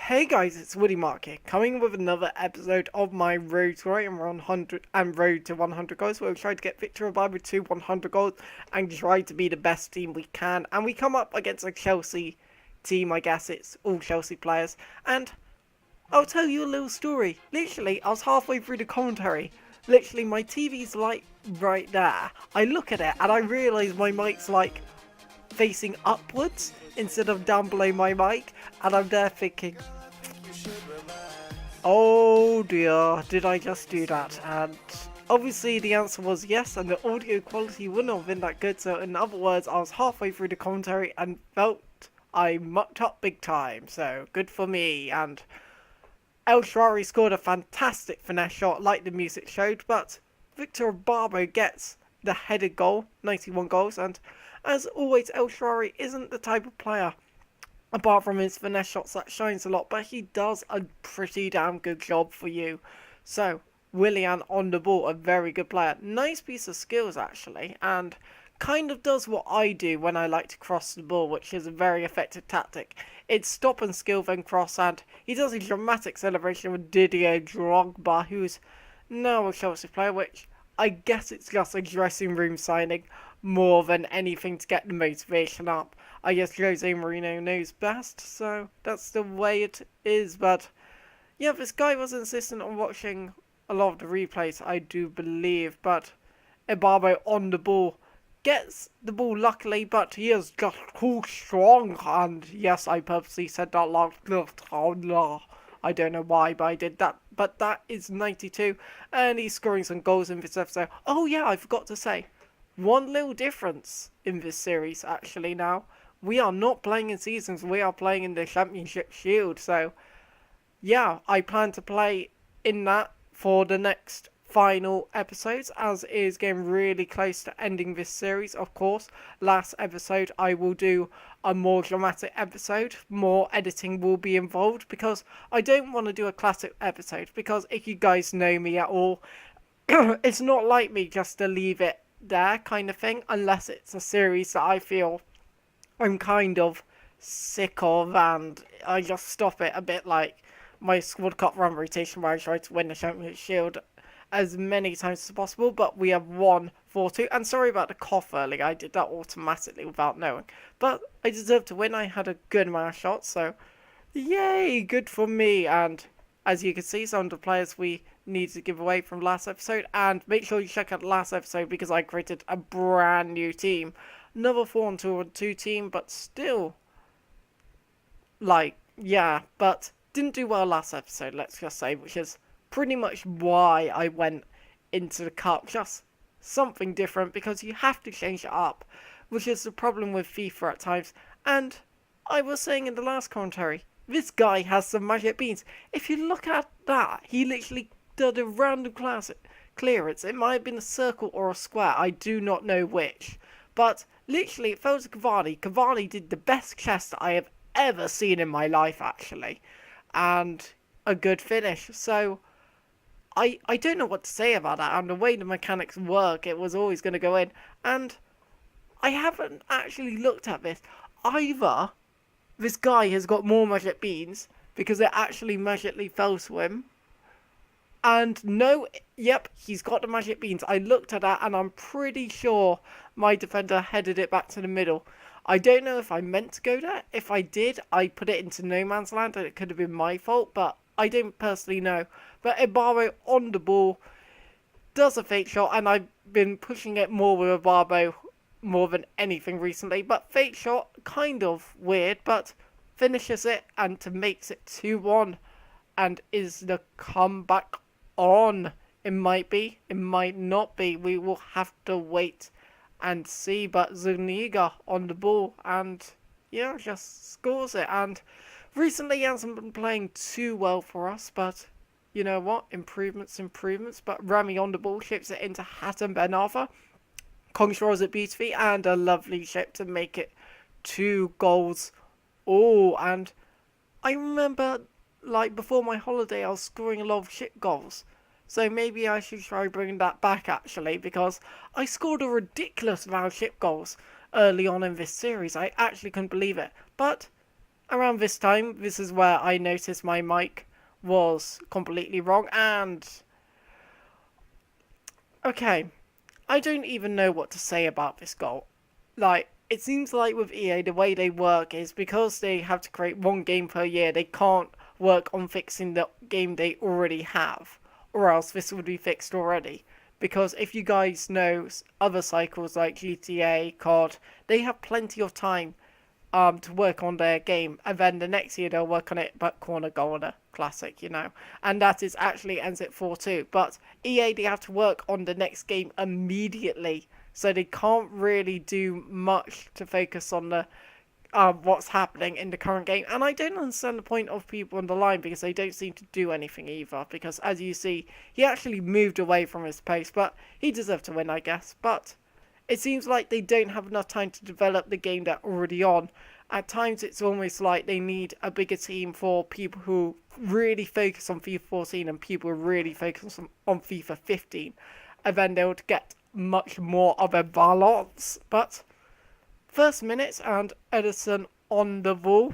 Hey guys, it's Woody Mark here, coming with another episode of my Road to Right and 100 and Road to 100 goals, where we try to get Victor Ibarbo to 100 goals and try to be the best team we can. And we come up against a Chelsea team, I guess it's all Chelsea players. And I'll tell you a little story. Literally, I was halfway through the commentary. Literally, my TV's like right there. I look at it and I realise my mic's like facing upwards instead of down below my mic, and I'm there thinking, oh dear, did I just do that? And obviously the answer was yes, and the audio quality wouldn't have been that good. So in other words, I was halfway through the commentary and felt I mucked up big time. So good for me. And El Shaarawy scored a fantastic finesse shot like the music showed, but Victor Ibarbo gets the headed goal, 91 goals, and as always, El Shaarawy isn't the type of player, apart from his finesse shots, that shines a lot, but he does a pretty damn good job for you. So, Willian on the ball, a very good player. Nice piece of skills, actually, and kind of does what I do when I like to cross the ball, which is a very effective tactic. It's stop and skill, then cross, and he does a dramatic celebration with Didier Drogba, who's now a Chelsea player, which I guess it's just a dressing room signing more than anything to get the motivation up. I guess Jose Mourinho knows best, so that's the way it is. But yeah, this guy was insistent on watching a lot of the replays, I do believe. But Ibarbo on the ball gets the ball luckily, but he is just too strong. And yes, I purposely said that like, I don't know why, but I did that. But that is 92, and he's scoring some goals in this episode. Oh yeah, I forgot to say, one little difference in this series actually now. We are not playing in seasons, we are playing in the Championship Shield. So yeah, I plan to play in that for the next final episodes, as it is getting really close to ending this series. Of course, last episode I will do a more dramatic episode, more editing will be involved, because I don't want to do a classic episode, because if you guys know me at all, it's not like me just to leave it there kind of thing, unless it's a series that I feel I'm kind of sick of, and I just stop it, a bit like my Squad Cup run rotation where I try to win the Championship Shield as many times as possible, but we have won 4-2, and sorry about the cough earlier, I did that automatically without knowing, but I deserve to win. I had a good amount of shots, so yay, good for me. And as you can see, some of the players we need to give away from last episode, and make sure you check out the last episode because I created a brand new team, another 4-on-2-on-2 team, but still, like, yeah, but didn't do well last episode, let's just say, which is pretty much why I went into the cup, just something different, because you have to change it up, which is the problem with FIFA at times. And I was saying in the last commentary, this guy has some magic beans. If you look at that, he literally did a random clearance. It might have been a circle or a square, I do not know which, but literally it fell to Cavani. Cavani did the best chest I have ever seen in my life, actually, and a good finish. So I don't know what to say about that, and the way the mechanics work, it was always going to go in. And I haven't actually looked at this. Either this guy has got more magic beans because it actually magically fell to him, and no, yep, he's got the magic beans. I looked at that and I'm pretty sure my defender headed it back to the middle. I don't know if I meant to go there. If I did, I put it into no man's land and it could have been my fault, but I don't personally know. But Ibarbo on the ball does a fake shot, and I've been pushing it more with Ibarbo more than anything recently. But fake shot, kind of weird, but finishes it and to makes it 2-1. And is the comeback on? It might be, it might not be. We will have to wait and see. But Zuniga on the ball, and yeah, just scores it. And recently he hasn't been playing too well for us, but you know what? Improvements. But Rami on the ball ships it into Hatem Ben Arfa. Controls it beautifully, and a lovely ship to make it 2 goals. Oh, and I remember, like, before my holiday, I was scoring a lot of ship goals. So maybe I should try bringing that back, actually, because I scored a ridiculous amount of ship goals early on in this series. I actually couldn't believe it. But around this time, this is where I noticed my mic was completely wrong. And okay, I don't even know what to say about this goal. Like, it seems like with EA, the way they work is because they have to create one game per year, they can't work on fixing the game they already have, or else this would be fixed already. Because if you guys know other cycles like GTA, COD, they have plenty of time to work on their game, and then the next year they'll work on it, but corner golden classic, you know, and that is actually ends at 4-2. But EA, they have to work on the next game immediately, so they can't really do much to focus on the what's happening in the current game. And I don't understand the point of people on the line, because they don't seem to do anything either, because as you see, he actually moved away from his post, but he deserved to win, I guess. But it seems like they don't have enough time to develop the game they're already on. At times it's almost like they need a bigger team for people who really focus on FIFA 14 and people who really focus on FIFA 15. And then they'll get much more of a balance. But first minutes, and Edison on the ball.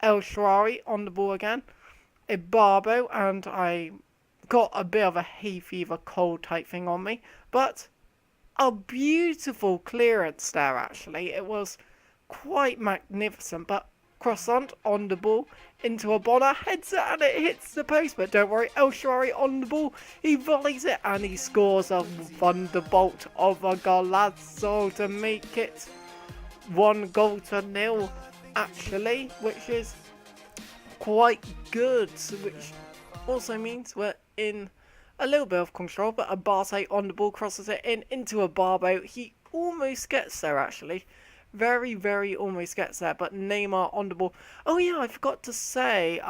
El Shaarawy on the ball again. Ibarbo, and I got a bit of a hay fever cold type thing on me. But a beautiful clearance there, actually. It was quite magnificent, but croissant on the ball into a Bonner, heads it, and it hits the post. But don't worry, El Shaarawy on the ball, he volleys it, and he scores a thunderbolt of a golazo to make it 1-0, actually, which is quite good, which also means we're in a little bit of control. But Abate on the ball crosses it in into Ibarbo. He almost gets there, actually. Very, very almost gets there. But Neymar on the ball. Oh yeah, I forgot to say,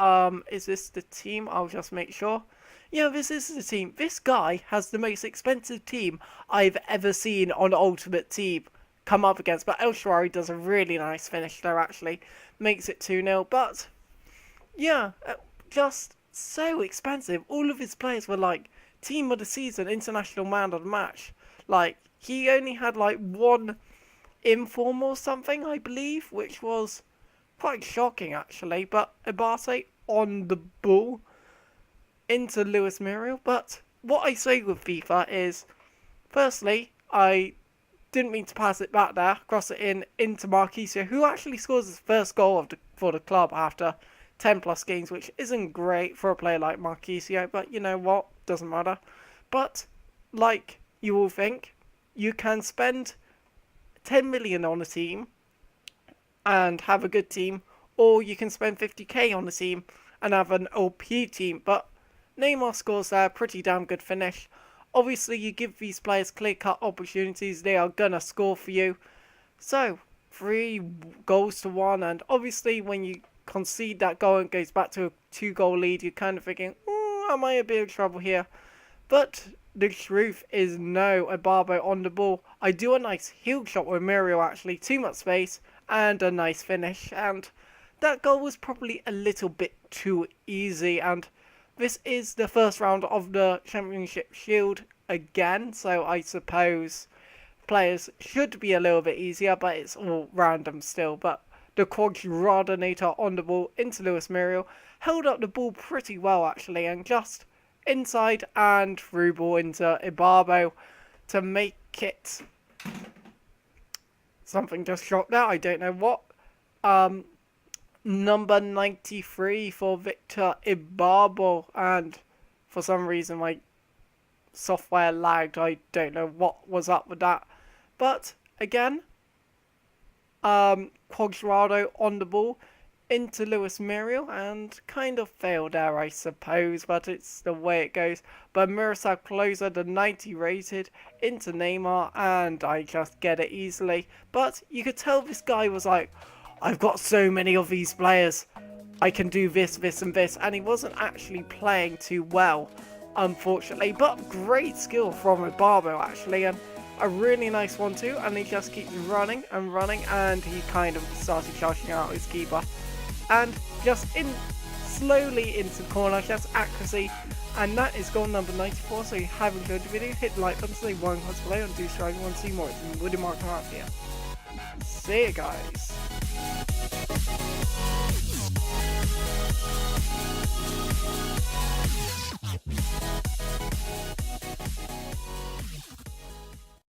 is this the team? I'll just make sure. Yeah, this is the team. This guy has the most expensive team I've ever seen on Ultimate Team come up against. But El Shaarawy does a really nice finish there, actually. Makes it 2-0. But yeah, just so expensive. All of his players were like team of the season, international man of the match. Like, he only had like one inform or something, I believe, which was quite shocking, actually. But Abate on the ball into Luis Muriel. But what I say with FIFA is, firstly, I didn't mean to pass it back there, cross it in into Marquisio, who actually scores his first goal for the club after 10 plus games, which isn't great for a player like Marquisio, but you know what, doesn't matter. But like you all think, you can spend 10 million on a team and have a good team, or you can spend 50k on a team and have an OP team. But Neymar scores there, pretty damn good finish. Obviously, you give these players clear-cut opportunities, they are gonna score for you. So 3-1, and obviously when you concede that goal and goes back to a 2-goal lead, you're kind of thinking, am I a bit of trouble here? But the truth is no. Ibarbo on the ball. I do a nice heel shot with Muriel, actually. Too much space and a nice finish. And that goal was probably a little bit too easy. And this is the first round of the Championship Shield again. So I suppose players should be a little bit easier, but it's all random still. But the Quadradonator on the ball into Luis Muriel. Held up the ball pretty well, actually, and just inside and through ball into Ibarbo to make it something just dropped out. I don't know what. Number 93 for Victor Ibarbo, and for some reason my software lagged. I don't know what was up with that. But again, Quadrado on the ball into Luis Muriel, and kind of failed there, I suppose, but it's the way it goes. But Miroslav Klose, the 90 rated, into Neymar, and I just get it easily. But you could tell this guy was like, I've got so many of these players, I can do this, this and this, and he wasn't actually playing too well, unfortunately. But great skill from Ibarbo, actually, and a really nice one too, and he just keeps running and running, and he kind of started charging out his keeper. And just slowly into the corner, just accuracy. And that is goal number 94. So if you have enjoyed the video, hit the like button, say one comments below, and do subscribe if you want to see more. It's Woody Mark here. See you guys.